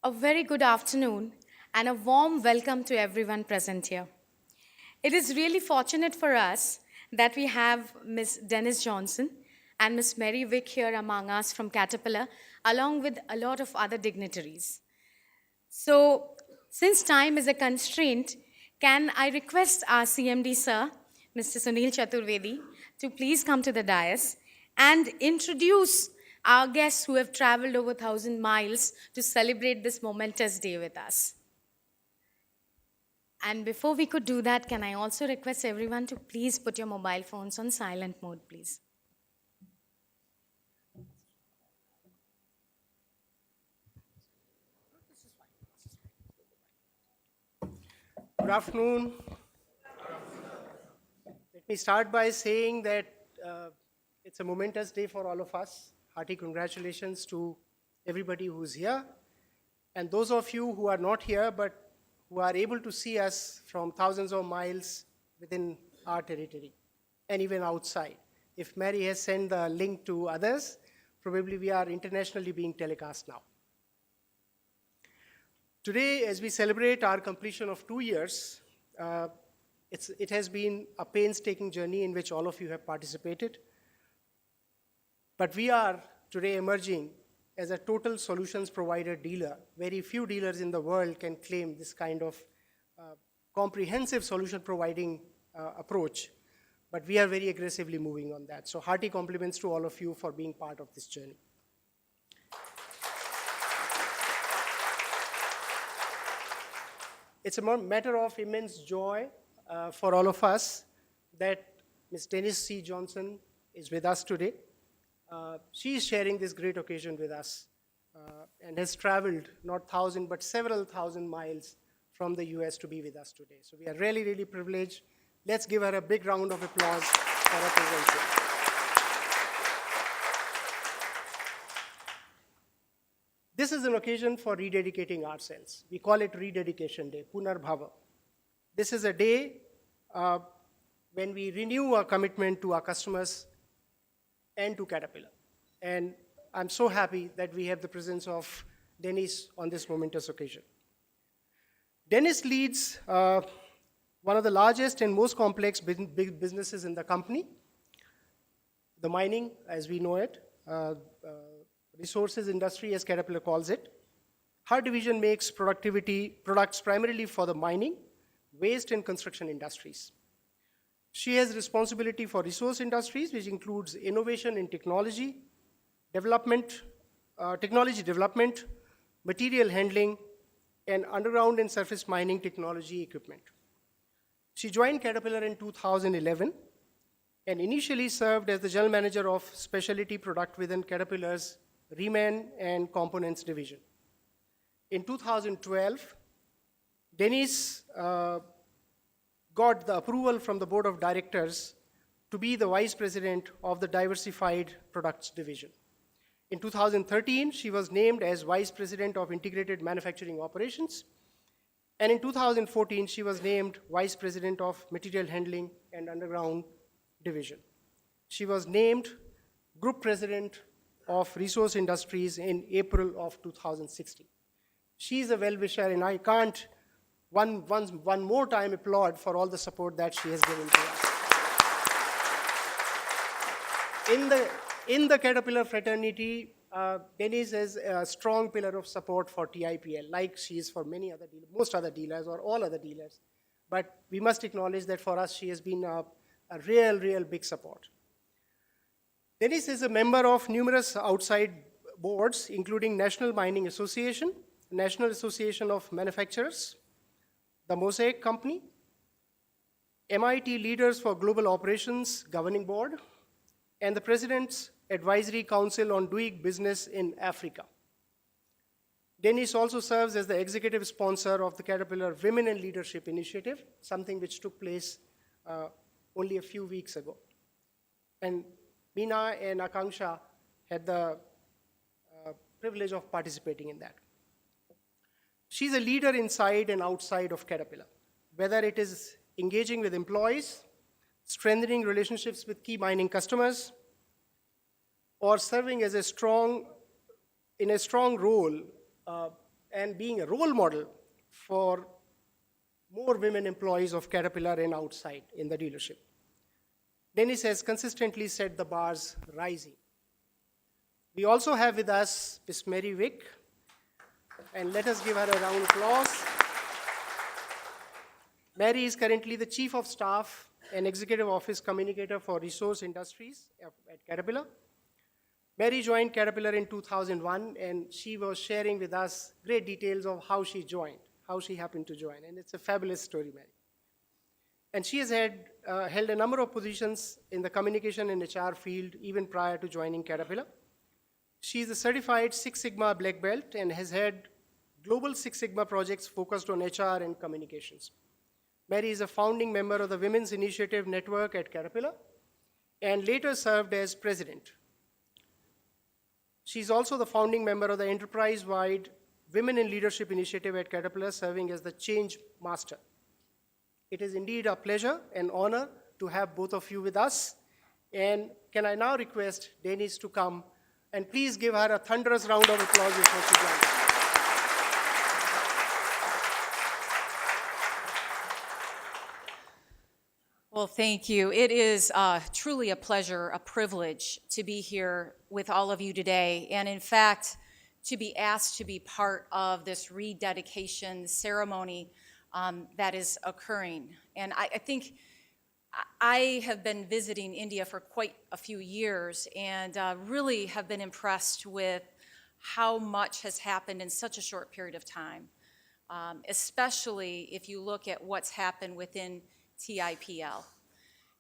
A very good afternoon and a warm welcome to everyone present here. It is really fortunate for us that we have Ms. Dennis Johnson and Ms. Mary Wick here among us from Caterpillar, along with a lot of other dignitaries. So, since time is a constraint, can I request our CMD sir, Mr. Sunil Chaturvedi, to please come to the dais and introduce our guests who have traveled over 1,000 miles to celebrate this momentous day with us. And before we could do that, can I also request everyone to please put your mobile phones on silent mode, please? Good afternoon. Let me start by saying that it's a momentous day for all of us. Hearty congratulations to everybody who's here. And those of you who are not here but who are able to see us from thousands of miles within our territory and even outside. If Mary has sent the link to others, probably we are internationally being telecast now. Today, as we celebrate our completion of 2 years, it has been a painstaking journey in which all of you have participated. But we are today emerging as a total solutions provider dealer. Very few dealers in the world can claim this kind of comprehensive solution providing approach. But we are very aggressively moving on that. So hearty compliments to all of you for being part of this journey. It's a matter of immense joy for all of us that Ms. Dennis C. Johnson is with us today. She is sharing this great occasion with us and has traveled not 1,000 but several thousand miles from the US to be with us today. So we are really, really privileged. Let's give her a big round of applause for her presence. This is an occasion for rededicating ourselves. We call it Rededication Day, Punar Bhava. This is a day when we renew our commitment to our customers and to Caterpillar. And I'm so happy that we have the presence of Dennis on this momentous occasion. Dennis leads one of the largest and most complex big businesses in the company, the mining as we know it, resources industry as Caterpillar calls it. Her division makes products primarily for the mining, waste and construction industries. She has responsibility for resource industries, which includes innovation in technology development, material handling, and underground and surface mining technology equipment. She joined Caterpillar in 2011 and initially served as the general manager of specialty product within Caterpillar's Reman and Components division. In 2012, Dennis got the approval from the board of directors to be the vice president of the Diversified Products division. In 2013, she was named as vice president of Integrated Manufacturing Operations. And in 2014, she was named vice president of Material Handling and Underground division. She was named group president of Resource Industries in April of 2016. She's a well-wisher, and I can't one more time applaud for all the support that she has given to us. In the Caterpillar fraternity, Dennis is a strong pillar of support for TIPL, like she is for many other dealers, most other dealers, or all other dealers. But we must acknowledge that for us, she has been a real big support. Dennis is a member of numerous outside boards, including National Mining Association, National Association of Manufacturers, the Mosaic Company, MIT Leaders for Global Operations Governing Board, and the President's Advisory Council on Doing Business in Africa. Dennis also serves as the executive sponsor of the Caterpillar Women in Leadership Initiative, something which took place only a few weeks ago. And Meena and Akanksha had the privilege of participating in that. She's a leader inside and outside of Caterpillar, whether it is engaging with employees, strengthening relationships with key mining customers, or serving as in a strong role and being a role model for more women employees of Caterpillar and outside in the dealership. Dennis has consistently set the bars rising. We also have with us Ms. Mary Wick, and let us give her a round of applause. Mary is currently the Chief of Staff and Executive Office Communicator for Resource Industries at Caterpillar. Mary joined Caterpillar in 2001, and she was sharing with us great details of how she joined, how she happened to join, and it's a fabulous story, Mary. And she has held a number of positions in the communication and HR field even prior to joining Caterpillar. She is a certified Six Sigma Black Belt and has had global Six Sigma projects focused on HR and communications. Mary is a founding member of the Women's Initiative Network at Caterpillar and later served as president. She's also the founding member of the enterprise-wide Women in Leadership Initiative at Caterpillar, serving as the change master. It is indeed a pleasure and honor to have both of you with us. And can I now request Denise to come, and please give her a thunderous round of applause before she joins. Well, thank you. It is truly a pleasure, a privilege to be here with all of you today, and in fact, to be asked to be part of this rededication ceremony that is occurring. And I think I have been visiting India for quite a few years and really have been impressed with how much has happened in such a short period of time, especially if you look at what's happened within TIPL.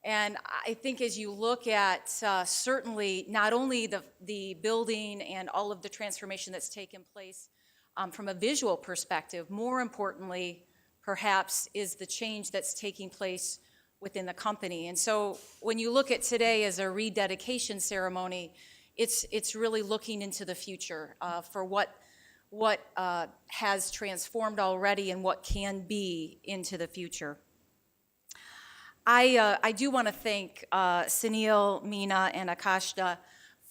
And I think as you look at certainly not only the building and all of the transformation that's taken place from a visual perspective, more importantly, perhaps, is the change that's taking place within the company. And so when you look at today as a rededication ceremony, it's really looking into the future for what has transformed already and what can be into the future. I do want to thank Sunil, Meena, and Akashda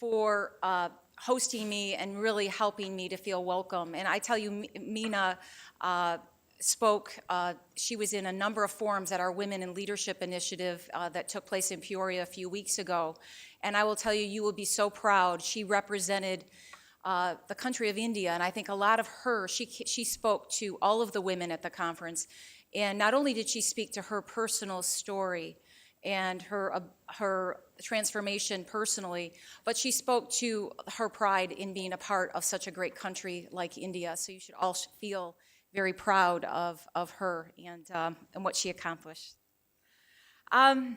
for hosting me and really helping me to feel welcome. And I tell you, Meena spoke, she was in a number of forums at our Women in Leadership initiative that took place in Peoria a few weeks ago. And I will tell you, you will be so proud. She represented the country of India, and I think a lot of her, she spoke to all of the women at the conference. And not only did she speak to her personal story and her transformation personally, but she spoke to her pride in being a part of such a great country like India. So you should all feel very proud of her and what she accomplished. I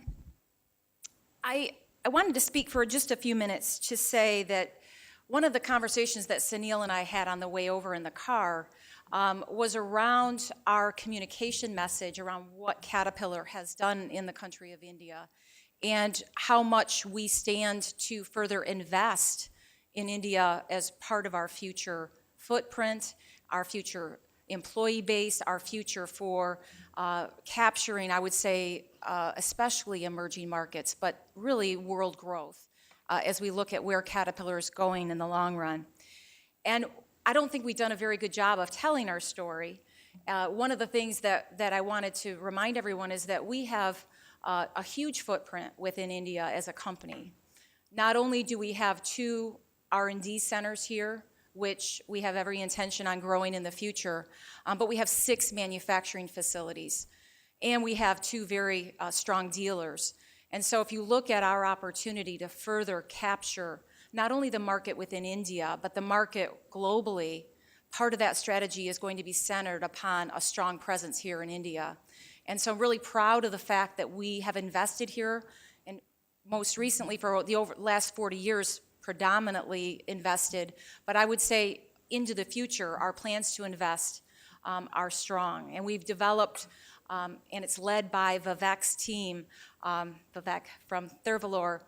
wanted to speak for just a few minutes to say that one of the conversations that Sunil and I had on the way over in the car was around our communication message around what Caterpillar has done in the country of India and how much we stand to further invest in India as part of our future footprint, our future employee base, our future for capturing, I would say, especially emerging markets, but really world growth as we look at where Caterpillar is going in the long run. And I don't think we've done a very good job of telling our story. One of the things that I wanted to remind everyone is that we have a huge footprint within India as a company. Not only do we have 2 R&D centers here, which we have every intention on growing in the future, but we have 6 manufacturing facilities, and we have 2 very strong dealers. And so if you look at our opportunity to further capture not only the market within India, but the market globally, part of that strategy is going to be centered upon a strong presence here in India. And so I'm really proud of the fact that we have invested here, and most recently for the last 40 years, predominantly invested. But I would say into the future, our plans to invest are strong. And we've developed, and it's led by Vivek's team, Vivek from Thirvalore,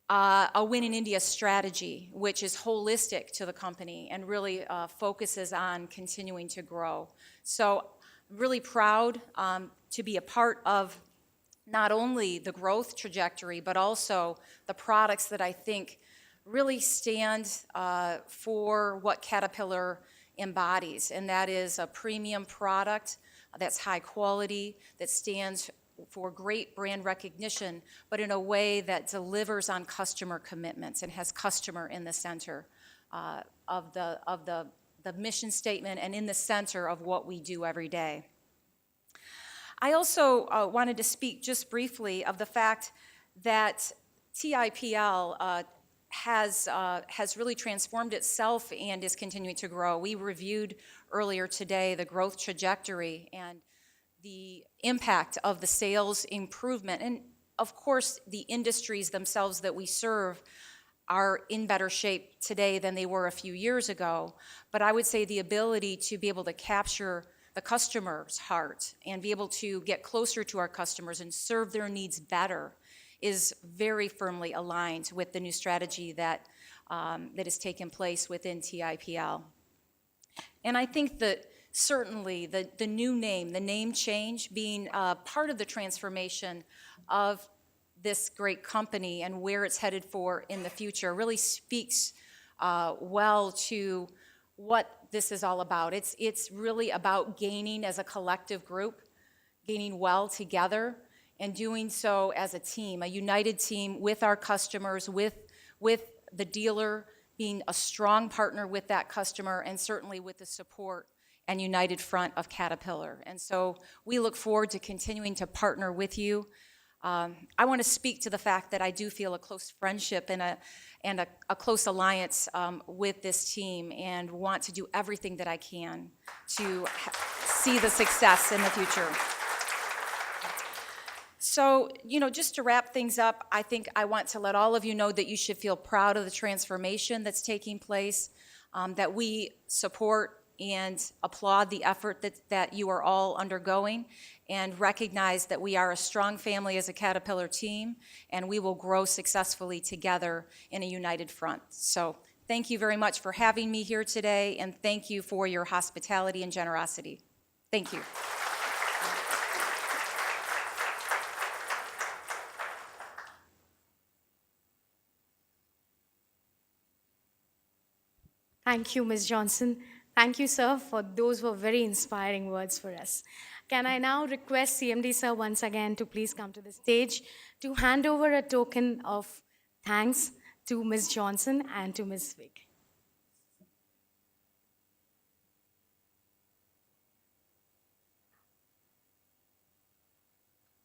a Win in India strategy, which is holistic to the company and really focuses on continuing to grow. So I'm really proud to be a part of not only the growth trajectory, but also the products that I think really stand for what Caterpillar embodies, and that is a premium product that's high quality, that stands for great brand recognition, but in a way that delivers on customer commitments and has customer in the center of the mission statement and in the center of what we do every day. I also wanted to speak just briefly of the fact that TIPL has really transformed itself and is continuing to grow. We reviewed earlier today the growth trajectory and the impact of the sales improvement. And of course, the industries themselves that we serve are in better shape today than they were a few years ago. But I would say the ability to be able to capture the customer's heart and be able to get closer to our customers and serve their needs better is very firmly aligned with the new strategy that has taken place within TIPL. And I think that certainly the new name, the name change, being part of the transformation of this great company and where it's headed for in the future really speaks well to what this is all about. It's really about gaining as a collective group, gaining well together, and doing so as a team, a united team with our customers, with the dealer being a strong partner with that customer, and certainly with the support and united front of Caterpillar. And so we look forward to continuing to partner with you. I want to speak to the fact that I do feel a close friendship and a close alliance with this team, and want to do everything that I can to see the success in the future. So, just to wrap things up, I think I want to let all of you know that you should feel proud of the transformation that's taking place, that we support and applaud the effort that you are all undergoing, and recognize that we are a strong family as a Caterpillar team, and we will grow successfully together in a united front. So thank you very much for having me here today, and thank you for your hospitality and generosity. Thank you. Thank you, Ms. Johnson. Thank you, sir, for those were very inspiring words for us. Can I now request CMD sir once again to please come to the stage to hand over a token of thanks to Ms. Johnson and to Ms. Vick.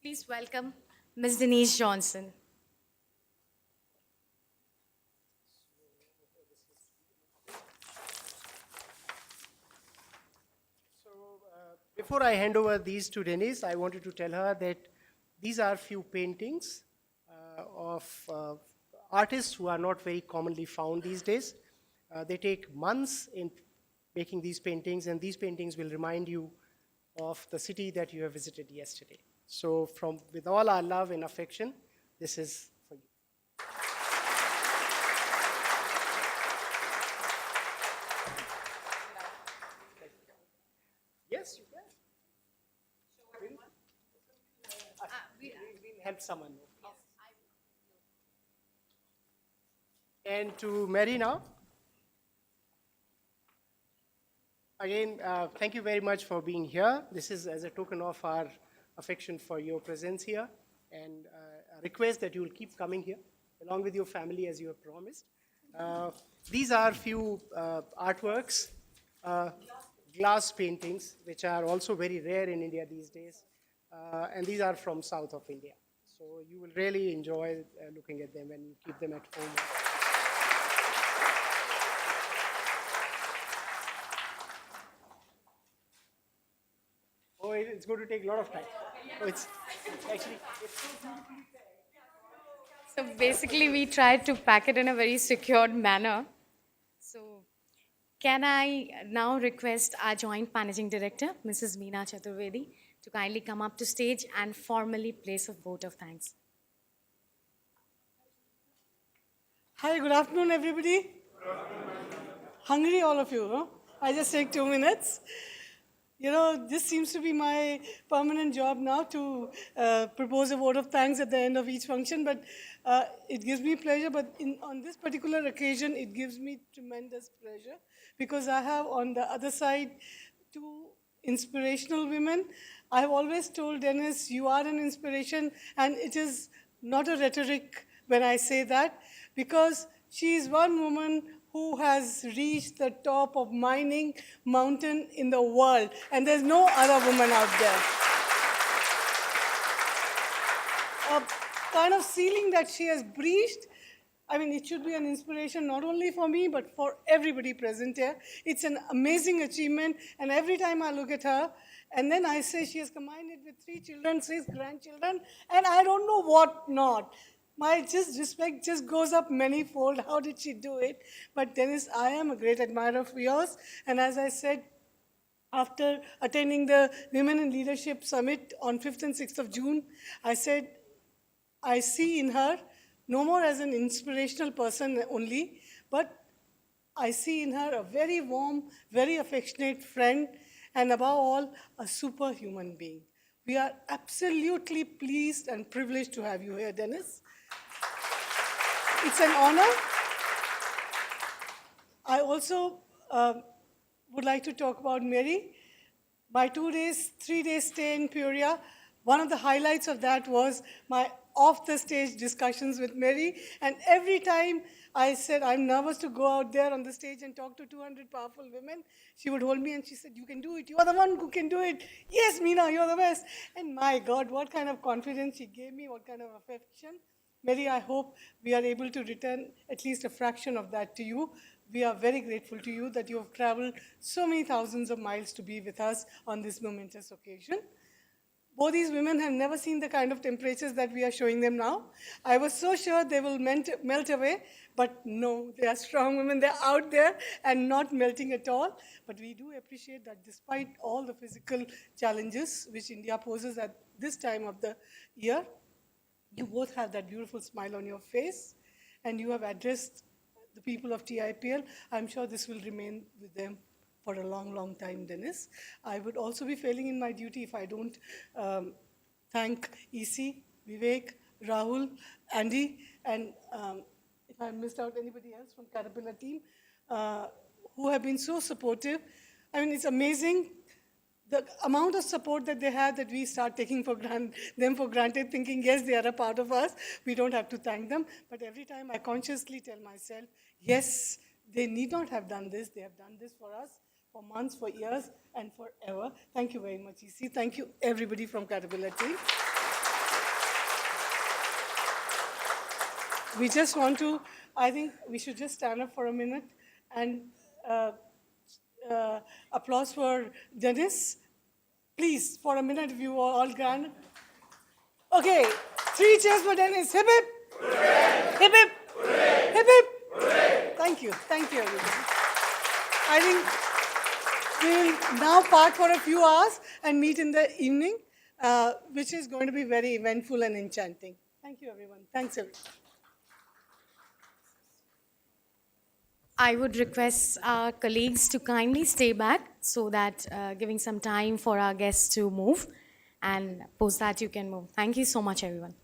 Please welcome Ms. Denise Johnson. Before I hand over these to Denise, I wanted to tell her that these are few paintings of artists who are not very commonly found these days. They take months in making these paintings, and these paintings will remind you of the city that you have visited yesterday. So with all our love and affection, this is for you. Yes, you can. We'll help someone. And to Mary now. Again, thank you very much for being here. This is as a token of our affection for your presence here, and a request that you will keep coming here along with your family as you have promised. These are few artworks, glass paintings, which are also very rare in India these days, and these are from south of India. So you will really enjoy looking at them when you keep them at home. Oh, it's going to take a lot of time. Oh, it's actually. So basically, we tried to pack it in a very secured manner. So can I now request our Joint Managing Director, Mrs. Meena Chaturvedi, to kindly come up to stage and formally place a vote of thanks. Hi, good afternoon, everybody. Hungry, all of you, huh? I just take 2 minutes. this seems to be my permanent job now to propose a vote of thanks at the end of each function, but it gives me pleasure. But on this particular occasion, it gives me tremendous pleasure because I have on the other side two inspirational women. I've always told Dennis, you are an inspiration, and it is not a rhetoric when I say that, because she is one woman who has reached the top of mining mountain in the world, and there's no other woman out there. A kind of ceiling that she has breached. I mean, it should be an inspiration not only for me, but for everybody present here. It's an amazing achievement, and every time I look at her, and then I say she has combined it with 3 children, 6 grandchildren, and I don't know what not. My respect just goes up manyfold. How did she do it? But Dennis, I am a great admirer of yours, and as I said, after attending the Women in Leadership Summit on 5th and 6th of June, I said, I see in her no more as an inspirational person only, but I see in her a very warm, very affectionate friend, and above all, a superhuman being. We are absolutely pleased and privileged to have you here, Dennis. It's an honor. I also would like to talk about Mary. My 3 day stay in Peoria, one of the highlights of that was my off-the-stage discussions with Mary. And every time I said, I'm nervous to go out there on the stage and talk to 200 powerful women, she would hold me and she said, you can do it. You are the one who can do it. Yes, Meena, you're the best. And my God, what kind of confidence she gave me, what kind of affection. Mary, I hope we are able to return at least a fraction of that to you. We are very grateful to you that you have traveled so many thousands of miles to be with us on this momentous occasion. Both these women have never seen the kind of temperatures that we are showing them now. I was so sure they will melt away, but no, they are strong women. They're out there and not melting at all. But we do appreciate that despite all the physical challenges which India poses at this time of the year, you both have that beautiful smile on your face, and you have addressed the people of TIPL. I'm sure this will remain with them for a long, long time, Dennis. I would also be failing in my duty if I don't thank EC, Vivek, Rahul, Andy, and if I missed out anybody else from Caterpillar team, who have been so supportive. I mean, it's amazing the amount of support that they have that we start taking them for granted, thinking, yes, they are a part of us. We don't have to thank them. But every time I consciously tell myself, yes, they need not have done this. They have done this for us for months, for years, and forever. Thank you very much, EC. Thank you, everybody from Caterpillar team. We just want to, I think we should just stand up for a minute and applause for Dennis. Please, for a minute, if you are all grand. Okay, 3 cheers for Dennis. Hip hip. Hooray. Hip hip. Hooray. Hip hip. Hooray. Thank you, everybody. I think we'll now part for a few hours and meet in the evening, which is going to be very eventful and enchanting. Thank you, everyone. Thanks, everyone. I would request our colleagues to kindly stay back so that giving some time for our guests to move, and post that you can move. Thank you so much, everyone.